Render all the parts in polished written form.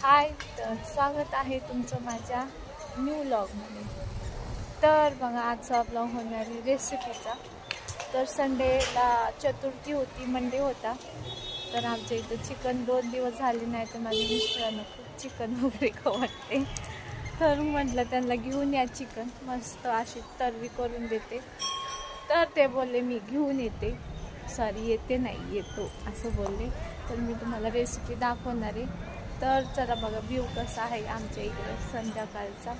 हाय, तर स्वागत आहे तुमचं माझ्या न्यू व्लॉगमध्ये। तर बघा आजचा व्लॉग होणार आहे रेसिपीचा। तर संडेला चतुर्थी होती, मंडे होता, तर आमच्या इथं चिकन 2 दिवस झाले नाही, तर माझ्या मिस्टरांना खूप चिकन वगैरे खाऊ वाटते, तर म्हटलं त्यांना घेऊन या चिकन, मस्त अशी तर्री करून देते। तर ते बोलले मी घेऊन येते, सॉरी येते नाही येतो असं बोलले। तर मी तुम्हाला रेसिपी दाखवणार आहे। तर चला बघा व्ह्यू कसा आहे आमच्या इकडे संध्याकाळचा,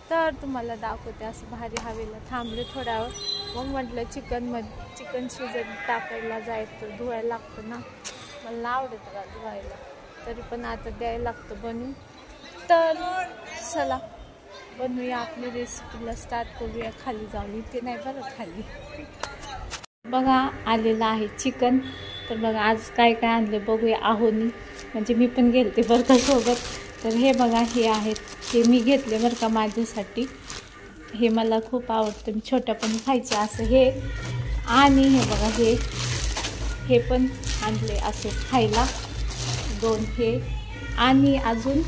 तर तुम्हाला दाखवते। असं भारी हवेला थांबले थोड्या वेळ, मग म्हटलं चिकन शिजत टाकायला जायचं, धुवायला लागतं ना, मला आवडत का धुवायला, तरी पण आता द्यायला लागतं बनवून। तर चला बनवूया आपली रेसिपीला स्टार्ट करूया। खाली जाऊन इथे नाही बरं, खाली बघा आलेलं आहे चिकन। तर बघा आज काय काय आणले बघूया आहोनी, म्हणजे मी पण गेलते बरं का सोबत। तर हे बघा हे आहेत, हे मी घेतले बरं का माझ्यासाठी, हे मला खूप आवडतं, मी छोट्यापणी खायचे असं हे। आणि हे बघा हे पण आणले असे खायला 2 हे। आणि अजून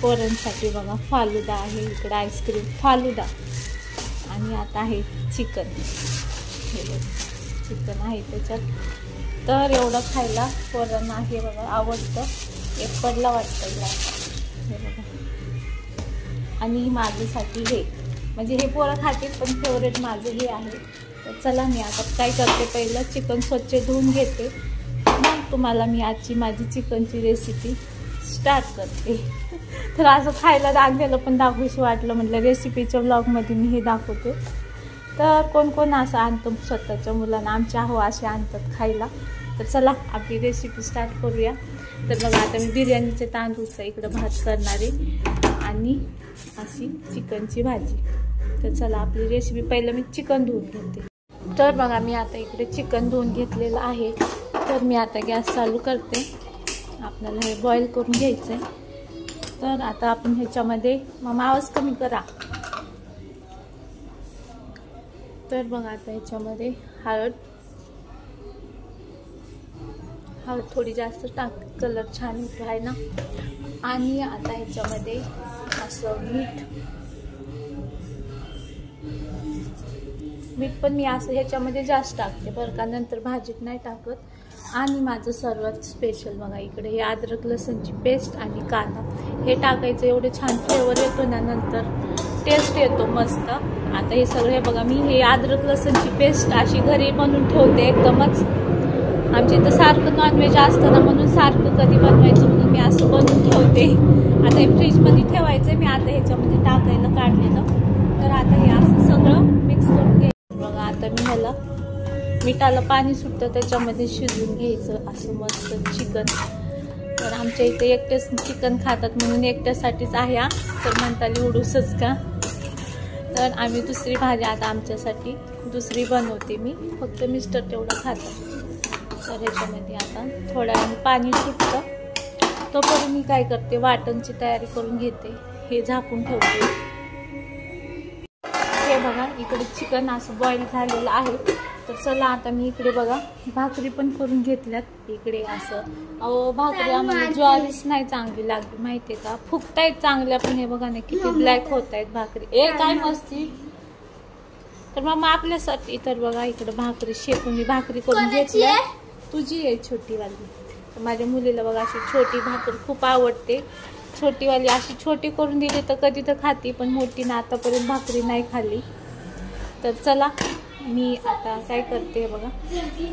पोरांसाठी बघा फालुदा आहे, इकडे आईस्क्रीम फालुदा। आणि आता आहे चिकन, हे बघा चिकन आहे त्याच्यात। तर एवढं खायला पोरांना हे बघा आवडतं, एक पडला वाटतं या, हे बघा। आणि माझ्यासाठी हे, म्हणजे हे पोरं खातील पण फेवरेट माझं हे आहे। तर चला मी आता काय करते, पहिलं चिकन स्वच्छ धुवून घेते, मग तुम्हाला मी आजची माझी चिकनची रेसिपी स्टार्ट करते। तर असं खायला आणलेलं पण दाखवूशी वाटलं, म्हटलं रेसिपीच्या ब्लॉगमध्ये मी हे दाखवते। तर कोण कोण असं आणतं स्वतःच्या मुलांना, आमच्या हो असे आणतात खायला। तर चला आपली रेसिपी स्टार्ट करूया। तर बघा आता मी बिर्याणीचे तांदूळचा इकडं भात करणारे आणि अशी चिकनची भाजी। तर चला आपली रेसिपी, पहिलं मी चिकन धुवून घेते। तर बघा मी आता इकडे चिकन धुवून घेतलेलं आहे। तर मी आता गॅस चालू करते, आपल्याला हे बॉईल करून घ्यायचं आहे। तर आता आपण ह्याच्यामध्ये, मग आवाज कमी करा। तर बघा आता ह्याच्यामध्ये हळद थोडी जास्त टाक, कलर छान येतो आहे ना। आणि आता ह्याच्यामध्ये असं मीठ पण मी असं ह्याच्यामध्ये जास्त टाकते बरं का, नंतर भाजीत नाही टाकत। आणि माझं सर्वात स्पेशल बघा इकडे हे अद्रक लसूणची पेस्ट आणि कांदा, हे टाकायचं, एवढे छान फ्लेवर येतो ना, नंतर टेस्ट येतो मस्त। आता हे सगळे बघा मी हे अद्रक लसूणची पेस्ट अशी घरी बनवून ठेवते एकदमच। आमच्या इथं सारखं नॉनव्हेज असतं ना, म्हणून सारखं कधी बनवायचं म्हणून मी असं बनवून ठेवते। आता हे फ्रीजमध्ये ठेवायचं, मी आता ह्याच्यामध्ये टाकायला काढलेलं। तर आता हे असं सगळं मिक्स करून घ्यायचं बघा। आता मी ह्याला मिठाला पाणी सुटतं त्याच्यामध्ये शिजवून घ्यायचं असं मस्त चिकन। तर आमच्या इथे एकटेच चिकन खातात म्हणून एकट्यासाठीच आहे हा, तर म्हणताली उडूसच का। तर आम्ही दुसरी भाजी आता आमच्यासाठी दुसरी बनवते मी, फक्त मिस्टर तेवढं खातात। तर ह्याच्यामध्ये आता थोड्या पाणी सुटतं, तोपर्यंत मी काय करते, वाटणची तयारी करून घेते, हे झाकून ठेवते। हे बघा इकडे चिकन असं बॉईल झालेलं आहे। तर चला आता मी इकडे बघा भाकरी पण करून घेतल्यात इकडे असं। अहो भाकरी आम्हाला ज्वारीच नाही चांगली लागली माहितीये का, फुगतायत चांगल्या, पण हे बघा ना किती ब्लॅक होत आहेत भाकरी, काय मस्ती। तर मग आपल्यासाठी तर बघा इकडे भाकरी शेकून मी भाकरी करून घेतली, तुझी आहे छोटीवाली। तर माझ्या मुलीला बघा अशी छोटी भाकर खूप आवडते, छोटीवाली अशी छोटी करून दिली तर कधी तर खाती, पण मोठी ना आतापर्यंत भाकरी नाही खाल्ली। तर चला मी आता काय करते बघा,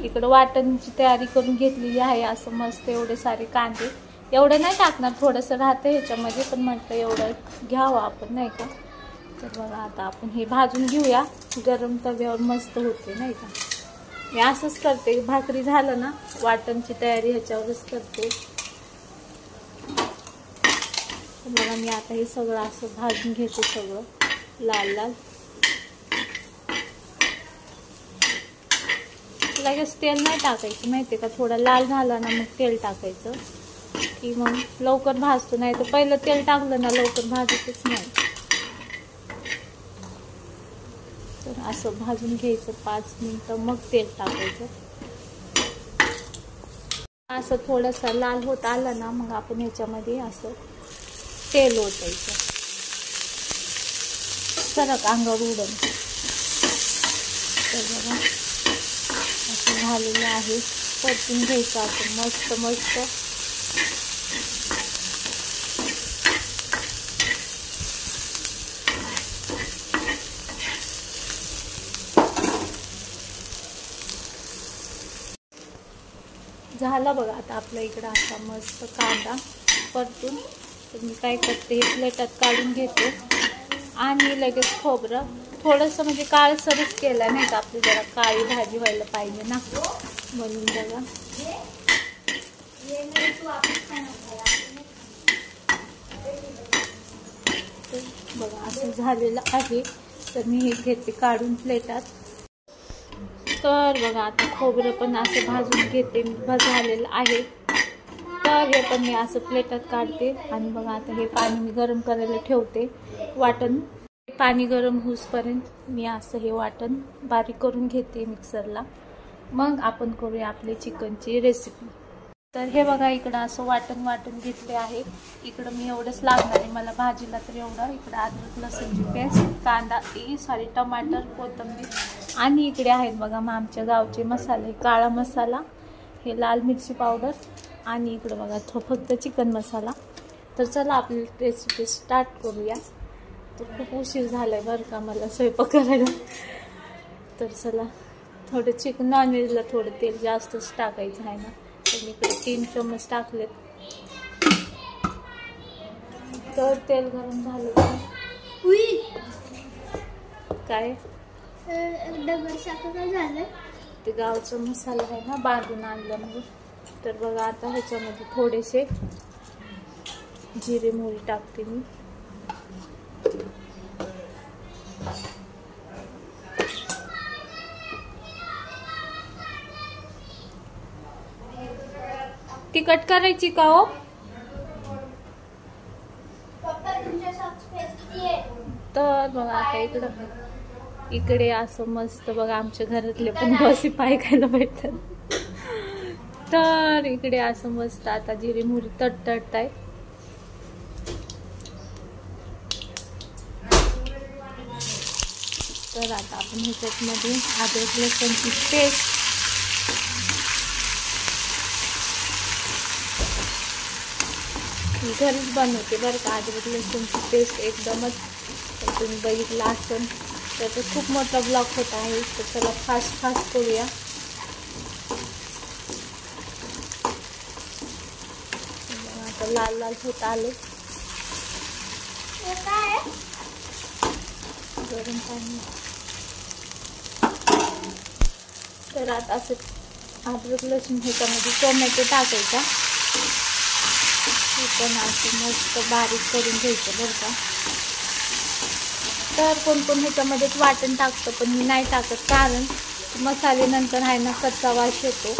इकडं वाटणची तयारी करून घेतलेली आहे असं मस्त। एवढे सारे कांदे, एवढं नाही टाकणार, थोडंसं राहतं ह्याच्यामध्ये, पण म्हटलं एवढं घ्यावं आपण नाही का। तर बघा आता आपण हे भाजून घेऊया, गरम तव्यावर मस्त होते नाही का। मी असंच करते, भाकरी झालं ना वाटणची तयारी ह्याच्यावरच करते। बघा मी आता हे सगळं असं भाजून घेते, सगळं लाल लाल। लगेच तेल नाही टाकायचं माहितीये का, थोडा लाल झाला ना मग तेल टाकायचं, की मग लवकर भाजतो, नाही तर पहिलं तेल टाकलं ना लवकर भाजतच नाही। तर असं भाजून घ्यायचं 5 मिनिटं, मग तेल टाकायचं। असं थोडंसं लाल होत आलं ना, मग आपण ह्याच्यामध्ये असं तेल ओतायचं. सरक अंगावर उडून. तर बघा असं झालेलं आहे. परतून घ्यायचं असं मस्त मस्त. झालं बघा. आता आपल्या इकडं असा मस्त कांदा परतून. तर मी काय करते, हे प्लेटात काढून घेते आणि लगेच खोबरं थोडंसं म्हणजे काळसरच केलं नाही का, आपली जरा काळी भाजी व्हायला पाहिजे ना, म्हणून बघा. बघा असं झालेलं आहे. तर मी हे घेते काढून प्लेटात. तर बघा आता खोबरं पण असं भाजून घेते, झालेलं आहे. तर हे पण मी असं प्लेटात काढते. आणि बघा आता हे पाणी मी गरम करायला ठेवते. वाटण पाणी गरम होईपर्यंत मी असं हे वाटण बारीक करून घेते मिक्सरला. मग आपण करूया आपली चिकनची रेसिपी. तर हे बघा इकडं असं वाटण घेतले आहे. इकडं मी एवढंच लागणार आहे मला भाजीला, तर एवढं. इकडं अद्रक लसूणची पेस्ट, कांदा, टमाटर, कोथिंबीर आणि इकडे आहेत बघा मग आमच्या गावचे मसाले. काळा मसाला, हे लाल मिरची पावडर आणि इकडं बघा फक्त चिकन मसाला. तर चला आपली रेसिपी स्टार्ट करूया. तर खूप उशीर झाला आहे बरं का मला स्वयंपाक करायला. तर चला थोडं चिकन नॉनव्हेजला थोडं तेल जास्तच टाकायचं आहे ना. तर मी इकडे 3 चम्मच टाकलेत. तर तेल गरम झालं काय झालं ते गावचा मसाला आहे ना, बांधून आणलं मग. तर बघा आता ह्याच्यामध्ये थोडेसे जिरे मोहरी टाकते मी. तिखट करायची का हो? तर बघा आता इकडे असं मस्त बघा आमच्या घरातले पण गॉसिप ऐकायला भेटतात. तर इकडे असं मस्त आता जिरे मोहरी तडतडत आहे. तर आता आपण ह्याच्यामध्ये अद्रक लसूणची पेस्ट, घरीच बनवते बरं का. अद्रक लसूणची पेस्ट एकदमच, तुम्ही बघितला असेल तर ते खूप मोठा ब्लॉग होत आहे. तर चला फास्ट करूया. आता लाल होत आले. गरम पाणी. तर आता असं अद्रक लसूण ह्याच्यामध्ये टोमॅटो टाकायचा. पण असं मस्त बारीक करून घ्यायचं बरं का. तर कोण ह्याच्यामध्येच वाटण टाकतं, पण मी नाही टाकत, कारण मसाले नंतर आहे ना कच्चा वास येतो,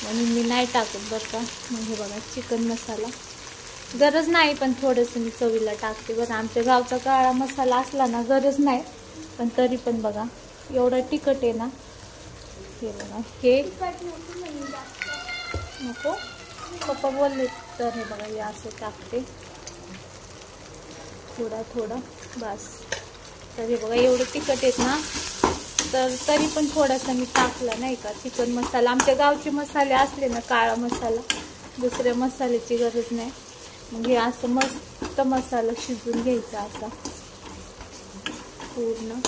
म्हणून मी नाही टाकत बरं का. म्हणजे बघा चिकन मसाला गरज नाही, पण थोडंसं मी चवीला टाकते बरं. आमच्या गावचा काळा मसाला असला ना गरज नाही, पण तरी पण बघा एवढं तिखट आहे ना. हे बघा हे नको पप्पा बोलले, तर हे बघा हे असं टाकते थोडा बस. तर हे बघा एवढं तिखट आहेत ना, तर तरी पण थोडासा मी टाकला नाही का चिकन मसाला. आमच्या गावचे मसाले असले ना, काळा मसाला, दुसऱ्या मसाल्याची गरज नाही. मग हे असं मस्त मसाला शिजून घ्यायचा असा पूर्ण.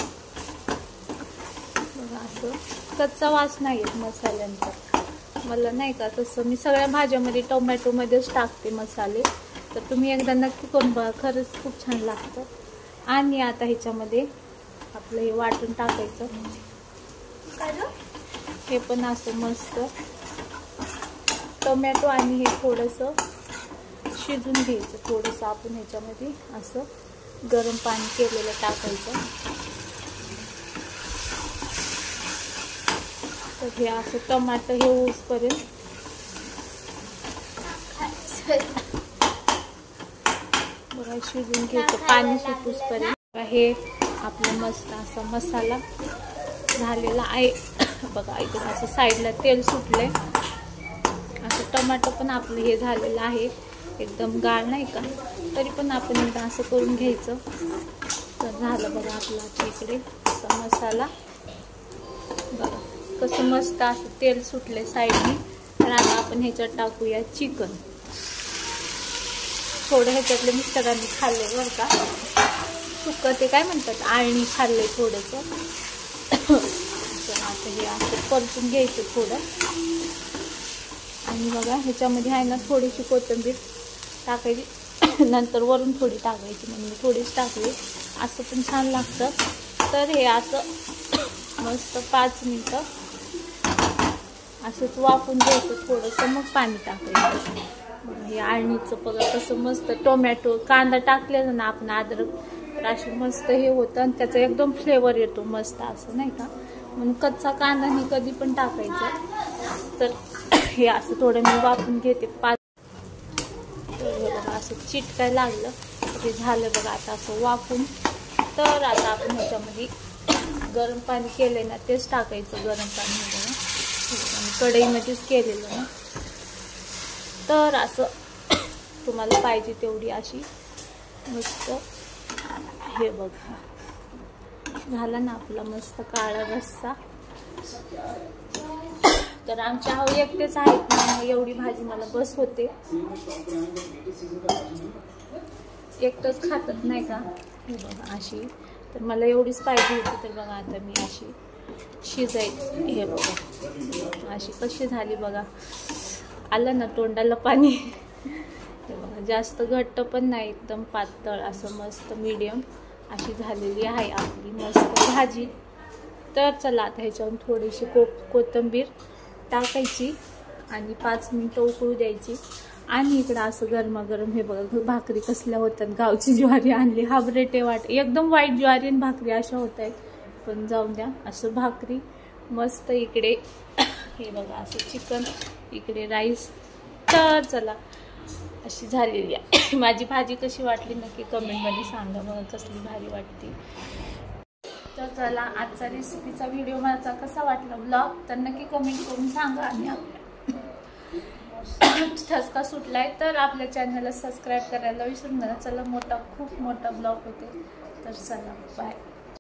बघा असं कच्चा वास नाही येत मसाल्यांचा मला, नाही का. तसं मी सगळ्या भाज्यामध्ये टोमॅटोमध्येच टाकते मसाले. तर तुम्ही एकदा नक्की करून बघा, खरंच खूप छान लागतं. आणि आता ह्याच्यामध्ये आपलं हे वाटण टाकायचं. हे पण असं मस्त टोमॅटो आणि हे थोडंसं शिजून घ्यायचं. थोडंसं आपण ह्याच्यामध्ये असं गरम पाणी केलेलं टाकायचं. तर हे असं टमाटर हे होईपर्यंत बघा शिजून घ्यायचं, पाणी सुटूसपर्यंत. हे आपलं मस्त असा मसाला झालेला आहे बघा. इकडे असं साईडला तेल सुटलंय. असं टोमॅटो पण आपलं हे झालेलं आहे, एकदम गाळ नाही का, तरी पण आपण एकदा असं करून घ्यायचं. तर झालं बघा आपला इकडे असा मसाला. बघा कसं मस्त असं तेल सुटले साईडनी. तर आता आपण ह्याच्यात टाकूया चिकन. थोडं ह्याच्यातले मिस्टरांनी खाल्ले बरं का, सुक्क ते काय म्हणतात आळणी खाल्ले थोडंसं. तर आता हे असं परतून घ्यायचं थोडं. आणि बघा ह्याच्यामध्ये आहे ना थोडीशी कोथिंबीर टाकायची, नंतर वरून थोडी टाकायची, म्हणजे थोडीच टाकली असं पण छान लागतं. तर हे असं मस्त 5 मिनटं असंच वाफून घ्यायचं थोडंसं, मग पाणी टाकायचं. हे आळणीचं बघा कसं मस्त टोमॅटो कांदा टाकलेलं ना आपण अद्रक, तर अशी मस्त हे होतं आणि त्याचा एकदम फ्लेवर येतो मस्त असं नाही का. म्हणून कच्चा कांदा हे कधी पण टाकायचं. तर हे असं थोडं मी वाफून घेते 5. तर हे बघा असं चिटकाय लागलं ते झालं बघा आता असं वाफून. तर आता आपण ह्याच्यामध्ये गरम पाणी केलंय ना तेच टाकायचं. गरम पाणी बघा कढईमध्येच केलेलं ना. तर असं तुम्हाला पाहिजे तेवढी अशी मस्त हे बघा झाला ना आपला मस्त काळा रस्सा. तर आमच्या हा एकटेच आहेत ना, एवढी भाजी मला बस होते. एकटंच खातात नाही का. हे बघा अशी, तर मला एवढीच पाहिजे होती. तर बघा आता मी अशी शिजायची. हे बघा अशी कशी झाली बघा, आलं ना तोंडाला पाणी. हे बघा जास्त घट्ट पण नाही, एकदम पातळ असं मस्त मीडियम अशी झालेली आहे आपली मस्त भाजी. तर चला आता ह्याच्यावरून थोडीशी कोथिंबीर टाकायची आणि 5 मिनिटं उकळू द्यायची. आणि इकडं असं गरमागरम हे बघा भाकरी कसल्या होतात. गावची ज्वारी आणली, हाबरेटे वाट एकदम वाईट ज्वारी आणि भाकरी अशा होत आहेत. पण जाऊन द्या, असं भाकरी मस्त. इकडे हे बघा असं चिकन, इकडे राईस. तर चला अशी झालेली आहे माझी भाजी. कशी वाटली नक्की कमेंटमध्ये सांगा बघा, कसली भारी वाटते. तर चला आजचा रेसिपीचा व्हिडिओ माझा कसा वाटला ब्लॉग, तर नक्की कमेंट करून सांगा. आणि आपल्या ठसका सुटलाय तर आपल्या चॅनलला सबस्क्राईब करायला विसरू नका. चला खूप मोठा ब्लॉग होते. तर चला बाय.